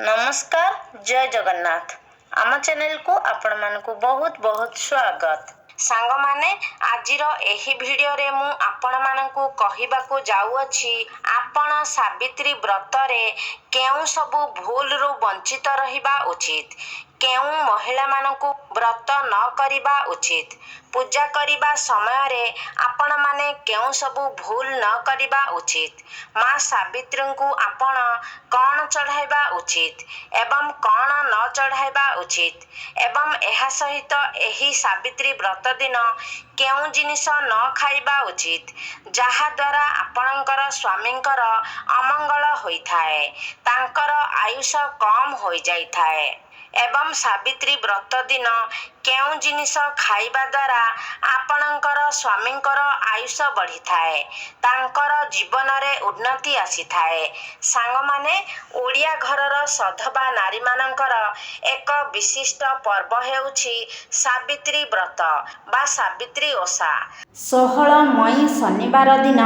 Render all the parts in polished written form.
नमस्कार जय जगन्नाथ आम चैनल को आपण मानकु बहुत बहुत स्वागत। सांग माने आजिर एही भिडियो रे मु आपण मानकु कहिबाकु जाउअछि आपण सावित्री व्रत रे केउ सबु भूल रु वंचित रहिबा उचित, केउ महिला मानकु व्रत न करिबा उचित, पूजा करिबा समय रे आपण माने केउ सबु भूल न करिबा उचित, मां सावित्री को आपण कौन चढ़ाइबा उचित एवं कौन न चढ़ाइबा उचित एवं एहा सहित एही सावित्री व्रत दिन केउ जिनिस न खाइबा उचित जहा द्वारा आपणकर स्वामींकर अमंगल होइथाए, तांकर आयुष कम होई जाइथाए एवं सावित्री व्रत दिन केउ जिनिस खाइबा द्वारा आपणकर स्वामींकर आयुष बढ़ी थाए, तांकर जीवन रे उन्नति आसी थाए। सांग माने ओडिया घरर सधबा नारी मानकर एक विशिष्ट पर्व हेउछि सावित्री व्रत बा सावित्री ओषा। 16 मई शनिवार दिन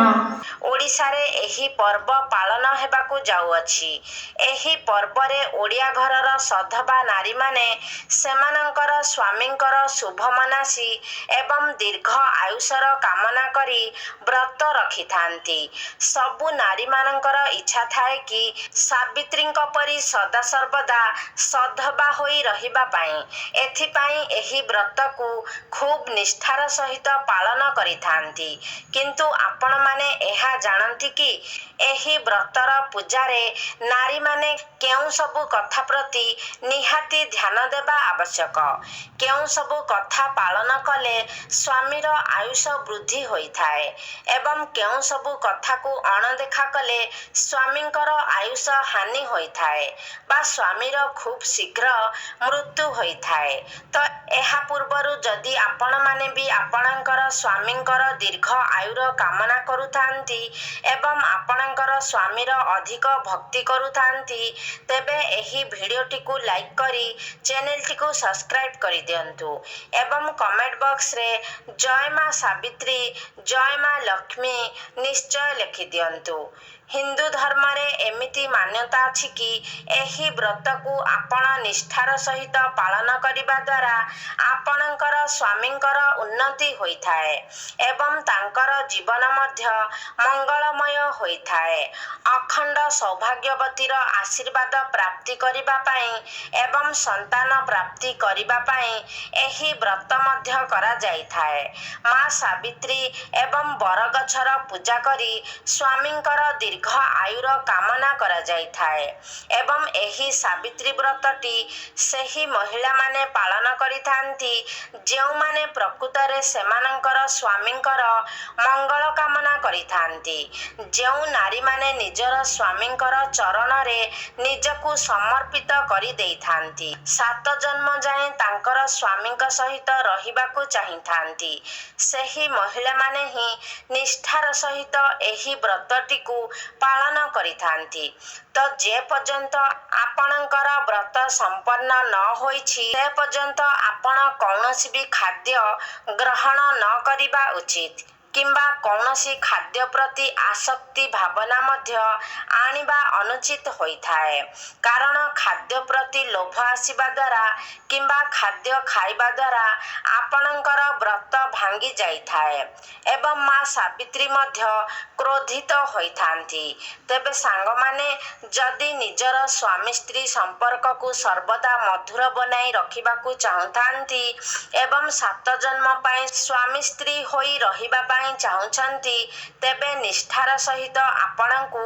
ओडिशा रे एही पर्व पालन हेबाकु जाउअछि। एही पर्व रे ओडिया घरर सधबा नारी माने सेमानंकर स्वामींकर शुभ मनासी एवं दीर्घ आयुषर कामना करी व्रत रखिथांती। सबु नारी मानंकर इच्छा थाए कि सावित्रींक परी सदा सर्वदा सधबा होई रहिबा पाई, एथिपाई एही व्रत को खूब निष्ठार सहित पालन करिथांती। किंतु आपण माने एहा जानंती कि एही व्रतर पूजारे नारी माने केउ सबु कथा प्रति निहाती ध्यान देबा आवश्यक, केउ सबु कथा पालन कले स्वामीर आयुष वृद्धि होइथाए एवं केउ सबु कथा को अणदेखा कले स्वामींकर आयुष हानि होइथाए बा स्वामीर खूब शीघ्र मृत्यु होइथाए। तो एहा पूर्वरु जदि आपण माने भी आपणकर स्वामींकर दीर्घ आयुर कामना करुथांती एवं आपणकर स्वामीर अधिक भक्ति करुथांती तेबे एही भिडियोटी को लाइक करी चैनल टी को सब्सक्राइब करि दियंतु एवं कमेंट बॉक्स रे जय मां सावित्री जय मां लक्ष्मी निश्चय लिखि दियंतु। हिंदू धर्म रे एमिति मान्यता अछि कि एही व्रत को आपण निष्ठार सहित पालन करिबा द्वारा आपणकर स्वामींकर उन्नति होइथाए एवं तांकर जीवन मध्य मंगलमय होइथाए। अखंड सौभाग्यवतीर आशीर्वाद प्राप्ति करिबा पाई एवं संतान प्राप्ति करिबा पाई एही व्रत मध्य करा जाइथाए। मां सावित्री एवं बरगछर पूजा करी स्वामींकर दीर्घ आयुर कामना करा जाइथाए एवं एही सावित्री व्रतटी सेही महिला माने पालन करिथांती जेउ माने प्रकृत रे सेमानंकर स्वामींकर मंगल कामना करिथांती, जेउ नारी माने निजर स्वामींकर चरण रे निजकु समर्पित करि देइथांती, 7 जन्म जाए तांकर स्वामींक सहित रहिबाकु चाहिथांती, सेही महिला माने ही निष्ठार सहित एही व्रतटी को पालन करिथांती। तो जे पर्यंत आपणकर व्रत संपन्न न होइछि से पर्यंत आपण कौनसी भी खाद्य ग्रहण न करिबा उचित किंबा कौनसी खाद्य प्रति आसक्ति भावना मध्य आनिबा अनुचित होइथाए, कारण खाद्य प्रति लोभ आसीबा द्वारा किंबा खाद्य खाइबा द्वारा आपणकर व्रत भांगी जाइथाए एवं मां सावित्री मध्य क्रोधित होइथांती। तेबे सांग माने जदि निजर स्वामी स्त्री संपर्क को सर्वदा मधुर बनाई रखिबाकू चाहुथांती एवं 7 जन्म पाई स्वामी स्त्री होई रहिबा पाई चाहुछंती तेबे निष्ठार सहित आपणकू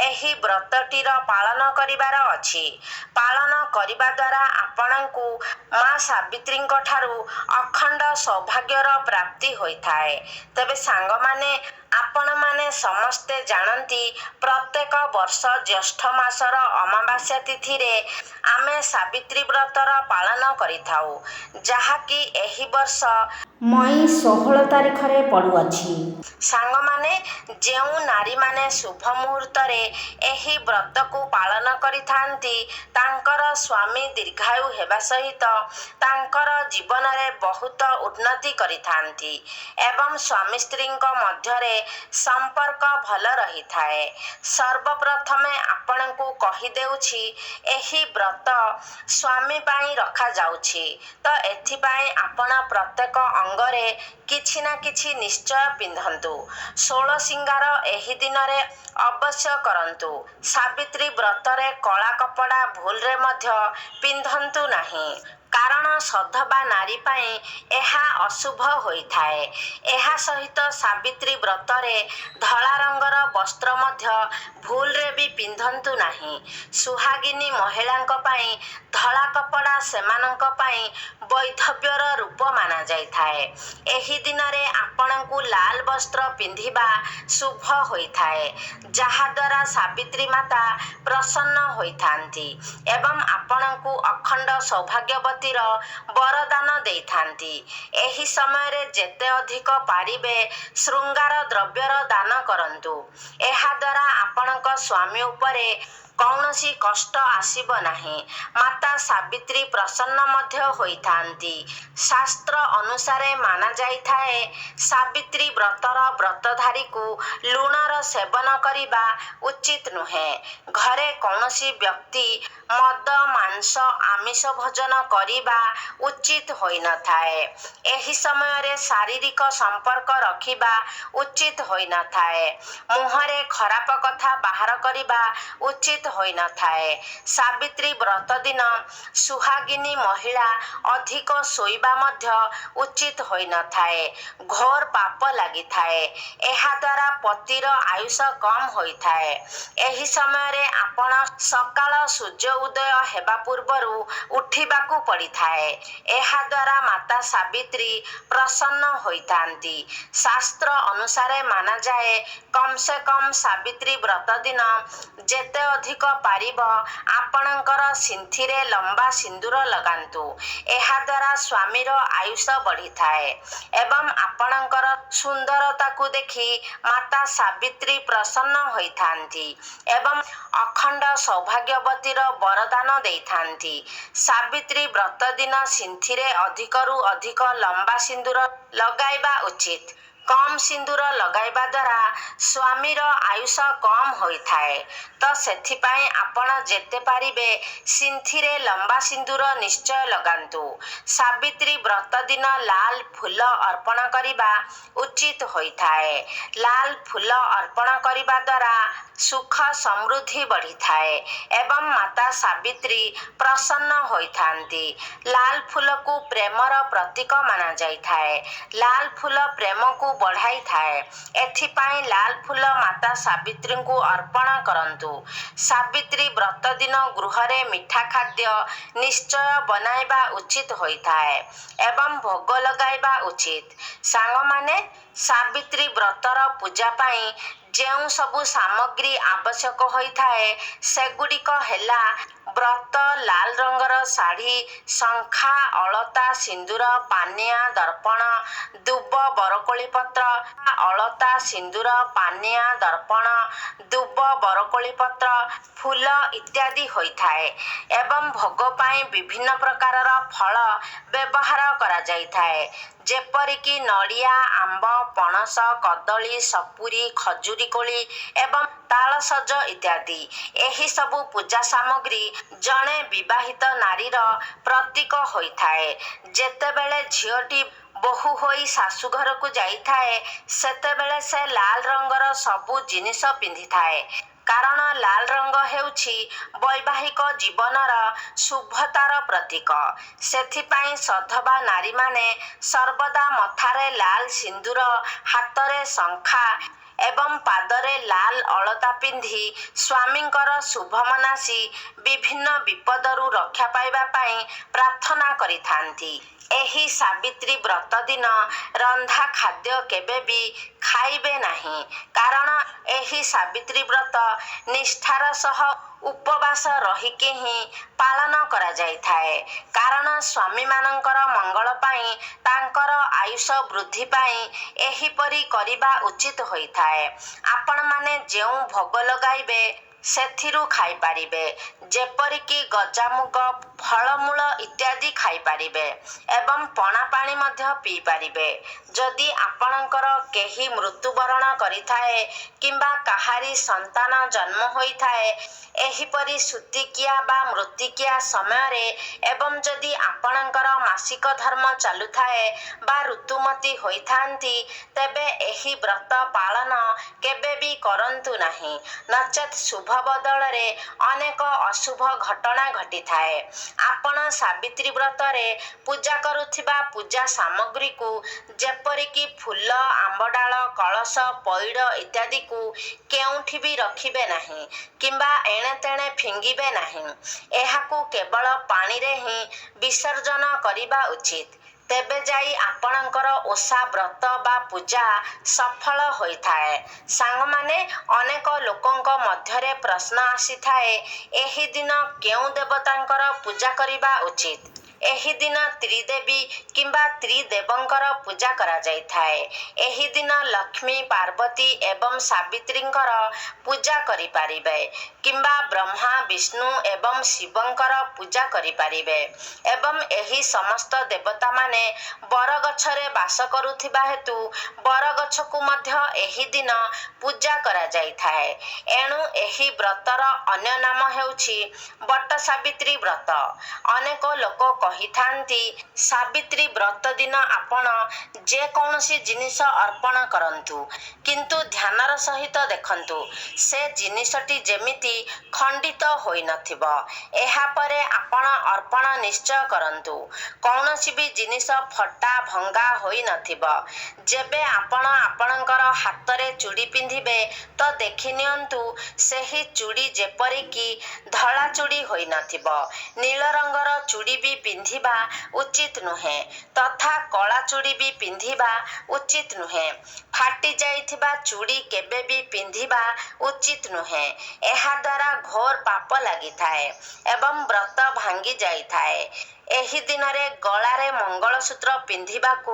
एही व्रतटीर पालन करिबार अछि। पालन करिबा द्वारा आपणकू मां सावित्रींक ठारू अखंड सौभाग्यर प्राप्ति होइथाए। तेबे सांग माने आपण माने समस्ते जानती प्रत्येक वर्ष ज्येष्ठ मासर अमावास्या तिथि रे आमे सावित्री व्रतर पालन करिथाउ, जहा कि एही वर्ष मई 16 तारिख रे पड़ुअछि। सांग माने जेउ नारी माने शुभ मुहूर्त रे एही व्रत को पालन करिथांती तांकर स्वामी दीर्घायु हेबा सहित तांकर जीवन रे बहुत उन्नति करिथांती एवं स्वामी स्त्रींक मध्य रे ସମ୍ପର୍କ ଭଲ ରହିଥାଏ। ସର୍ବପ୍ରଥମେ ଆପଣଙ୍କୁ କହିଦେଉଛି, ଏହି ବ୍ରତ ସ୍ୱାମୀ ପାଇଁ ରଖାଯାଉଛି, ତ ଏଥିପାଇଁ ଆପଣ ପ୍ରତ୍ୟେକ ଅଙ୍ଗରେ କିଛି ନା କିଛି ନିଶ୍ଚୟ ପିନ୍ଧନ୍ତୁ। ଷୋଳ ସିଙ୍ଗାର ଏହି ଦିନରେ ଅବଶ୍ୟ କରନ୍ତୁ। ସାବିତ୍ରୀ ବ୍ରତରେ କଳା କପଡ଼ା ଭୁଲରେ ମଧ୍ୟ ପିନ୍ଧନ୍ତୁ ନାହିଁ, କାରଣ ସଧବା ନାରୀ ପାଇଁ ଏହା ଅଶୁଭ ହୋଇଥାଏ। ଏହା ସହିତ ସାବିତ୍ରୀ ବ୍ରତରେ ଧଳା ରଙ୍ଗର ବସ୍ତ୍ର ମଧ୍ୟ ଭୁଲରେ ବି ପିନ୍ଧନ୍ତୁ ନାହିଁ। ସୁହାଗିନୀ ମହିଳାଙ୍କ ପାଇଁ ଧଳା କପଡ଼ା ସେମାନଙ୍କ ପାଇଁ ବୈଧବ୍ୟର ରୂପ ମାନାଯାଇଥାଏ। ଏହି ଦିନରେ ଆପଣଙ୍କୁ ଲାଲ ବସ୍ତ୍ର ପିନ୍ଧିବା ଶୁଭ ହୋଇଥାଏ, ଯାହାଦ୍ୱାରା ସାବିତ୍ରୀ ମାତା ପ୍ରସନ୍ନ ହୋଇଥାନ୍ତି ଏବଂ ଆପଣଙ୍କୁ ଅଖଣ୍ଡ ସୌଭାଗ୍ୟବତୀର ବରଦାନ ଦେଇଥାନ୍ତି। ଏହି ସମୟରେ ଯେତେ ଅଧିକ ପାରିବେ ଶୃଙ୍ଗାର ଦ୍ରବ୍ୟର ଦାନ କରନ୍ତୁ। ଏହାଦ୍ୱାରା ଆପଣଙ୍କ ସ୍ୱାମୀ ଉପରେ କୌଣସି କଷ୍ଟ ଆସିବ ନାହିଁ। ମାତା ସାବିତ୍ରୀ ପ୍ରସନ୍ନ ମଧ୍ୟ ହୋଇଥାନ୍ତି। ଶାସ୍ତ୍ର ଅନୁସାରେ ମାନାଯାଇଥାଏ, ସାବିତ୍ରୀ ବ୍ରତର ବ୍ରତଧାରୀକୁ ଲୁଣର ସେବନ କରିବା ଉଚିତ ନୁହେଁ। ଘରେ କୌଣସି ବ୍ୟକ୍ତି ମଦ, ମାଂସ, ଆମିଷ ଭୋଜନ କରିବା ଉଚିତ ହୋଇନଥାଏ। ଏହି ସମୟରେ ଶାରୀରିକ ସମ୍ପର୍କ ରଖିବା ଉଚିତ ହୋଇନଥାଏ। ମୁହଁରେ ଖରାପ କଥା ବାହାର କରିବା ଉଚିତ ହୋଇନଥାଏ। ସାବିତ୍ରୀ ବ୍ରତ ଦିନ ସୁହାଗିନୀ ମହିଳା ଅଧିକ ଶୋଇବା ମଧ୍ୟ ଉଚିତ ହୋଇନଥାଏ। ଘୋର ପାପ ଲାଗିଥାଏ। ଏହାଦ୍ୱାରା ପତିର ଆୟୁଷ କମ ହୋଇଥାଏ। ଏହି ସମୟରେ ଆପଣ ସକାଳ ସୂର୍ଯ୍ୟ ଉଦୟ ହେବା ପୂର୍ବରୁ ଉଠିବାକୁ ପଡ଼ିଥାଏ। ଏହାଦ୍ୱାରା ମାତା ସାବିତ୍ରୀ ପ୍ରସନ୍ନ ହୋଇଥାନ୍ତି। ଶାସ୍ତ୍ର ଅନୁସାରେ ମାନାଯାଏ, କମ୍ ସେ କମ୍ ସାବିତ୍ରୀ ବ୍ରତ ଦିନ ଯେତେ ଅଧିକ ପାରିବ ଆପଣଙ୍କର ସିନ୍ଥିରେ ଲମ୍ବା ସିନ୍ଦୁର ଲଗାନ୍ତୁ। ଏହାଦ୍ୱାରା ସ୍ୱାମୀର ଆୟୁଷ ବଢ଼ିଥାଏ ଏବଂ ଆପଣଙ୍କର ସୁନ୍ଦରତାକୁ ଦେଖି ମାତା ସାବିତ୍ରୀ ପ୍ରସନ୍ନ ହୋଇଥାନ୍ତି ଏବଂ ଅଖଣ୍ଡ ସୌଭାଗ୍ୟବତୀର ବରଦାନ ଦେଇଥାନ୍ତି। ସାବିତ୍ରୀ ବ୍ରତ ଦିନ ସିନ୍ଥିରେ ଅଧିକରୁ ଅଧିକ ଲମ୍ବା ସିନ୍ଦୁର ଲଗାଇବା ଉଚିତ। କମ୍ ସିନ୍ଦୁର ଲଗାଇବା ଦ୍ୱାରା ସ୍ୱାମୀର ଆୟୁଷ କମ ହୋଇଥାଏ, ତ ସେଥିପାଇଁ ଆପଣ ଯେତେ ପାରିବେ ସିନ୍ଥିରେ ଲମ୍ବା ସିନ୍ଦୁର ନିଶ୍ଚୟ ଲଗାନ୍ତୁ। ସାବିତ୍ରୀ ବ୍ରତ ଦିନ ଲାଲ ଫୁଲ ଅର୍ପଣ କରିବା ଉଚିତ ହୋଇଥାଏ। ଲାଲ ଫୁଲ ଅର୍ପଣ କରିବା ଦ୍ୱାରା ସୁଖ ସମୃଦ୍ଧି ବଢ଼ିଥାଏ ଏବଂ ମାତା ସାବିତ୍ରୀ ପ୍ରସନ୍ନ ହୋଇଥାନ୍ତି। ଲାଲ ଫୁଲକୁ ପ୍ରେମର ପ୍ରତୀକ ମାନାଯାଇଥାଏ। ଲାଲ ଫୁଲ ପ୍ରେମକୁ ବଢ଼ାଇଥାଏ। ଏଥିପାଇଁ ଲାଲ ଫୁଲ ମାତା ସାବିତ୍ରୀଙ୍କୁ ଅର୍ପଣ କରନ୍ତୁ। ସାବିତ୍ରୀ ବ୍ରତ ଦିନ ଗୃହରେ ମିଠା ଖାଦ୍ୟ ନିଶ୍ଚୟ ବନାଇବା ଉଚିତ ହୋଇଥାଏ ଏବଂ ଭୋଗ ଲଗାଇବା ଉଚିତ। ସାଙ୍ଗମାନେ, ସାବିତ୍ରୀ ବ୍ରତର ପୂଜା ପାଇଁ ଯେଉଁ ସବୁ ସାମଗ୍ରୀ ଆବଶ୍ୟକ ହୋଇଥାଏ, ସେଗୁଡ଼ିକ ହେଲା ବ୍ରତ, ଲାଲ ରଙ୍ଗର ଶାଢ଼ୀ, ଶଙ୍ଖା, ଅଳତା, ସିନ୍ଦୁର, ପାନିଆ, ଦର୍ପଣ, ଦୁବ, ବରକୋଳି ପତ୍ର, ଅଳତା, ସିନ୍ଦୁର, ପାନିଆ, ଦର୍ପଣ, ଦୁବ, ବରକୋଳି ପତ୍ର, ଫୁଲ ଇତ୍ୟାଦି ହୋଇଥାଏ ଏବଂ ଭୋଗ ପାଇଁ ବିଭିନ୍ନ ପ୍ରକାରର ଫଳ ବ୍ୟବହାର କରାଯାଇଥାଏ, ଯେପରିକି ନଡ଼ିଆ, ଆମ୍ବ, ପଣସ, କଦଳୀ, ସପୁରୀ, ଖଜୁରୀ କୋଳି ଏବଂ ତାଳସଜ ଇତ୍ୟାଦି। ଏହି ସବୁ ପୂଜା ସାମଗ୍ରୀ ଜଣେ ବିବାହିତ ନାରୀର ପ୍ରତୀକ ହୋଇଥାଏ। ଯେତେବେଳେ ଝିଅଟି ବୋହୂ ହୋଇ ଶାଶୁଘରକୁ ଯାଇଥାଏ, ସେତେବେଳେ ସେ ଲାଲ ରଙ୍ଗର ସବୁ ଜିନିଷ ପିନ୍ଧିଥାଏ, କାରଣ ଲାଲ ରଙ୍ଗ ହେଉଛି ବୈବାହିକ ଜୀବନର ଶୁଭତାର ପ୍ରତୀକ। ସେଥିପାଇଁ ସଧବା ନାରୀମାନେ ସର୍ବଦା ମଥାରେ ଲାଲ ସିନ୍ଦୁର, ହାତରେ ଶଙ୍ଖା ଏବଂ ପାଦରେ ଲାଲ ଅଳତା ପିନ୍ଧି ସ୍ୱାମୀଙ୍କର ଶୁଭ ମନାସି ବିଭିନ୍ନ ବିପଦରୁ ରକ୍ଷା ପାଇବା ପାଇଁ ପ୍ରାର୍ଥନା କରିଥାନ୍ତି। ଏହି ସାବିତ୍ରୀ ବ୍ରତ ଦିନ ରନ୍ଧା ଖାଦ୍ୟ କେବେ ବି ଖାଇବେ ନାହିଁ, କାରଣ ଏହି ସାବିତ୍ରୀ ବ୍ରତ ନିଷ୍ଠାର ସହ ଉପବାସ ରହିକି ହିଁ ପାଳନ କରାଯାଇଥାଏ। କାରଣ ସ୍ୱାମୀମାନଙ୍କର ମଙ୍ଗଳ ପାଇଁ, ତାଙ୍କର ଆୟୁଷ ବୃଦ୍ଧି ପାଇଁ ଏହିପରି କରିବା ଉଚିତ ହୋଇଥାଏ। ଆପଣମାନେ ଯେଉଁ ଭୋଗ ଲଗାଇବେ ସେଥିରୁ ଖାଇପାରିବେ, ଯେପରିକି ଗଜାମୁଗ, ଫଳମୂଳ ଇତ୍ୟାଦି ଖାଇପାରିବେ ଏବଂ ପଣା ପାଣି ମଧ୍ୟ ପିଇପାରିବେ। ଯଦି ଆପଣଙ୍କର କେହି ମୃତ୍ୟୁବରଣ କରିଥାଏ କିମ୍ବା କାହାରି ସନ୍ତାନ ଜନ୍ମ ହୋଇଥାଏ, ଏହିପରି ସୂତିକିଆ ବା ମୃତ୍ତିକିଆ ସମୟରେ ଏବଂ ଯଦି ଆପଣଙ୍କର ମାସିକ ଧର୍ମ ଚାଲୁଥାଏ ବା ଋତୁମତୀ ହୋଇଥାନ୍ତି, ତେବେ ଏହି ବ୍ରତ ପାଳନ କେବେ ବି କରନ୍ତୁ ନାହିଁ, ନଚେତ୍ ଶୁଭ ବଦଳରେ ଅନେକ ଅଶୁଭ ଘଟଣା ଘଟିଥାଏ। ଆପଣ ସାବିତ୍ରୀ ବ୍ରତରେ ପୂଜା କରୁଥିବା ପୂଜା ସାମଗ୍ରୀକୁ ଯେପରିକି ଫୁଲ, ଆମ୍ବଡାଳ, କଳସ, ପଇଡ଼ ଇତ୍ୟାଦିକୁ କେଉଁଠି ବି ରଖିବେ ନାହିଁ କିମ୍ବା ଏଣେତେଣେ ଫିଙ୍ଗିବେ ନାହିଁ। ଏହାକୁ କେବଳ ପାଣିରେ ହିଁ ବିସର୍ଜନ କରିବା ଉଚିତ। ତେବେ ଯାଇ ଆପଣଙ୍କର ଓଷା ବ୍ରତ ବା ପୂଜା ସଫଳ ହୋଇଥାଏ। ସାଙ୍ଗମାନେ, ଅନେକ ଲୋକଙ୍କ ମଧ୍ୟରେ ପ୍ରଶ୍ନ ଆସିଥାଏ, ଏହି ଦିନ କେଉଁ ଦେବତାଙ୍କର ପୂଜା କରିବା ଉଚିତ? ଏହି ଦିନ ତ୍ରିଦେବୀ କିମ୍ବା ତ୍ରିଦେବଙ୍କର ପୂଜା କରାଯାଇଥାଏ। ଏହି ଦିନ ଲକ୍ଷ୍ମୀ, ପାର୍ବତୀ ଏବଂ ସାବିତ୍ରୀଙ୍କର ପୂଜା କରିପାରିବେ କିମ୍ବା ବ୍ରହ୍ମା, ବିଷ୍ଣୁ ଏବଂ ଶିବଙ୍କର ପୂଜା କରିପାରିବେ ଏବଂ ଏହି ସମସ୍ତ ଦେବତାମାନେ ବରଗଛରେ ବାସ କରୁଥିବା ହେତୁ ବରଗଛକୁ ମଧ୍ୟ ଏହି ଦିନ ପୂଜା କରାଯାଇଥାଏ। ଏଣୁ ଏହି ବ୍ରତର ଅନ୍ୟ ନାମ ହେଉଛି ବଟସାବିତ୍ରୀ ବ୍ରତ। ଅନେକ ଲୋକ କହିଥାନ୍ତି, ସାବିତ୍ରୀ ବ୍ରତ ଦିନ ଆପଣ ଯେକୌଣସି ଜିନିଷ ଅର୍ପଣ କରନ୍ତୁ, କିନ୍ତୁ ଧ୍ୟାନର ସହିତ ଦେଖନ୍ତୁ ସେ ଜିନିଷଟି ଯେମିତି ଖଣ୍ଡିତ ହୋଇନଥିବ। ଏହାପରେ ଆପଣ ଅର୍ପଣ ନିଶ୍ଚୟ କରନ୍ତୁ। କୌଣସି ବି ଜିନିଷ ଫଟା ଭଙ୍ଗା ହୋଇନଥିବ। ଯେବେ ଆପଣ ଆପଣଙ୍କର ହାତରେ ଚୁଡ଼ି ପିନ୍ଧିବେ ତ ଦେଖିନିଅନ୍ତୁ ସେହି ଚୁଡ଼ି ଯେପରିକି ଧଳା ଚୁଡ଼ି ହୋଇନଥିବ। ନୀଳ ରଙ୍ଗର ଚୁଡ଼ି ବି ପିନ୍ଧିବା ଉଚିତ ନୁହେଁ ତଥା କଳା ଚୁଡ଼ି ବି ପିନ୍ଧିବା ଉଚିତ ନୁହେଁ। ଫାଟି ଯାଇଥିବା ଚୁଡ଼ି କେବେ ବି ପିନ୍ଧିବା ଉଚିତ ନୁହେଁ। ଏହାଦ୍ୱାରା ଘୋର ପାପ ଲାଗିଥାଏ ଏବଂ ବ୍ରତ ଭାଙ୍ଗି ଯାଇଥାଏ। ଏହି ଦିନରେ ଗଳାରେ ମଙ୍ଗଳସୂତ୍ର ପିନ୍ଧିବାକୁ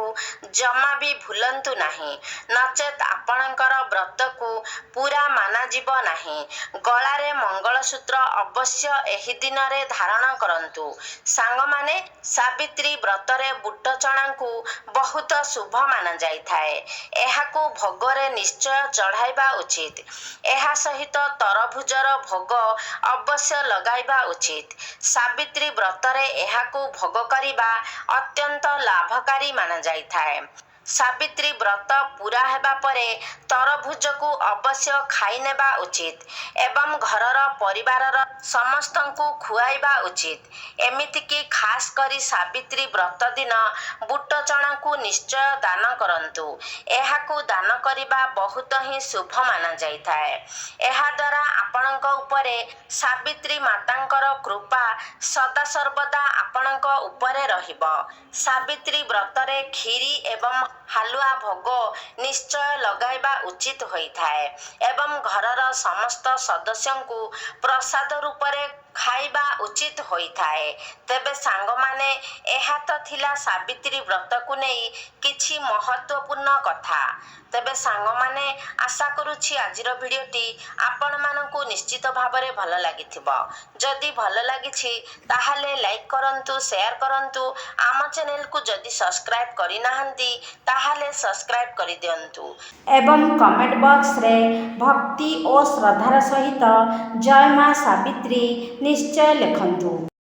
ଜମା ବି ଭୁଲନ୍ତୁ ନାହିଁ, ନଚେତ୍ ଆପଣଙ୍କର ବ୍ରତକୁ ପୂରା ମାନାଯିବ ନାହିଁ। ଗଳାରେ ମଙ୍ଗଳସୂତ୍ର ଅବଶ୍ୟ ଏହି ଦିନରେ ଧାରଣ କରନ୍ତୁ। ସାଙ୍ଗମାନେ, ସାବିତ୍ରୀ ବ୍ରତରେ ବୁଟ ଚଣାକୁ ବହୁତ ଶୁଭ ମାନାଯାଇଥାଏ। ଏହାକୁ ଭୋଗରେ ନିଶ୍ଚୟ ଚଢ଼ାଇବା ଉଚିତ। ଏହା ସହିତ ତରଭୁଜର ଭୋଗ ଅବଶ୍ୟ ଲଗାଇବା ଉଚିତ। ସାବିତ୍ରୀ ବ୍ରତରେ ଏହାକୁ ଭୋଗ କରିବା ଅତ୍ୟନ୍ତ ଲାଭକାରୀ ମାନାଯାଇଥାଏ। ସାବିତ୍ରୀ ବ୍ରତ ପୂରା ହେବା ପରେ ତରଭୁଜକୁ ଅବଶ୍ୟ ଖାଇନେବା ଉଚିତ ଏବଂ ଘରର ପରିବାରର ସମସ୍ତଙ୍କୁ ଖୁଆଇବା ଉଚିତ। ଏମିତିକି ଖାସ୍ କରି ସାବିତ୍ରୀ ବ୍ରତ ଦିନ ବୁଟ ଚଣାକୁ ନିଶ୍ଚୟ ଦାନ କରନ୍ତୁ। ଏହାକୁ ଦାନ କରିବା ବହୁତ ହିଁ ଶୁଭ ମାନାଯାଇଥାଏ। ଏହାଦ୍ୱାରା ଆପଣଙ୍କ ଉପରେ ସାବିତ୍ରୀ ମାତାଙ୍କର କୃପା ସଦାସର୍ବଦା ଆପଣଙ୍କ ଉପରେ ରହିବ। ସାବିତ୍ରୀ ବ୍ରତରେ କ୍ଷୀରି ଏବଂ ହାଲୁଆ ଭୋଗ ନିଶ୍ଚୟ ଲଗାଇବା ଉଚିତ ହୋଇଥାଏ ଏବଂ ଘରର ସମସ୍ତ ସଦସ୍ୟଙ୍କୁ ପ୍ରସାଦ ରୂପରେ ଖାଇବା ଉଚିତ ହୋଇଥାଏ। ତେବେ ସାଙ୍ଗମାନେ, ଏହା ତ ଥିଲା ସାବିତ୍ରୀ ବ୍ରତକୁ ନେଇ କିଛି ମହତ୍ତ୍ୱପୂର୍ଣ୍ଣ କଥା। ତେବେ ସାଙ୍ଗମାନେ, ଆଶା କରୁଛି ଆଜିର ଭିଡ଼ିଓଟି ଆପଣମାନଙ୍କୁ ନିଶ୍ଚିତ ଭାବରେ ଭଲ ଲାଗିଥିବ। ଯଦି ଭଲ ଲାଗିଛି ତାହେଲେ ଲାଇକ୍ କରନ୍ତୁ, ସେୟାର କରନ୍ତୁ। ଆମ ଚ୍ୟାନେଲକୁ ଯଦି ସବସ୍କ୍ରାଇବ୍ କରିନାହାନ୍ତି ତାହେଲେ ସବସ୍କ୍ରାଇବ୍ କରିଦିଅନ୍ତୁ ଏବଂ କମେଣ୍ଟ ବକ୍ସରେ ଭକ୍ତି ଓ ଶ୍ରଦ୍ଧାର ସହିତ ଜୟ ମା ସାବିତ୍ରୀ ନିଶ୍ଚୟ ଲେଖନ୍ତୁ।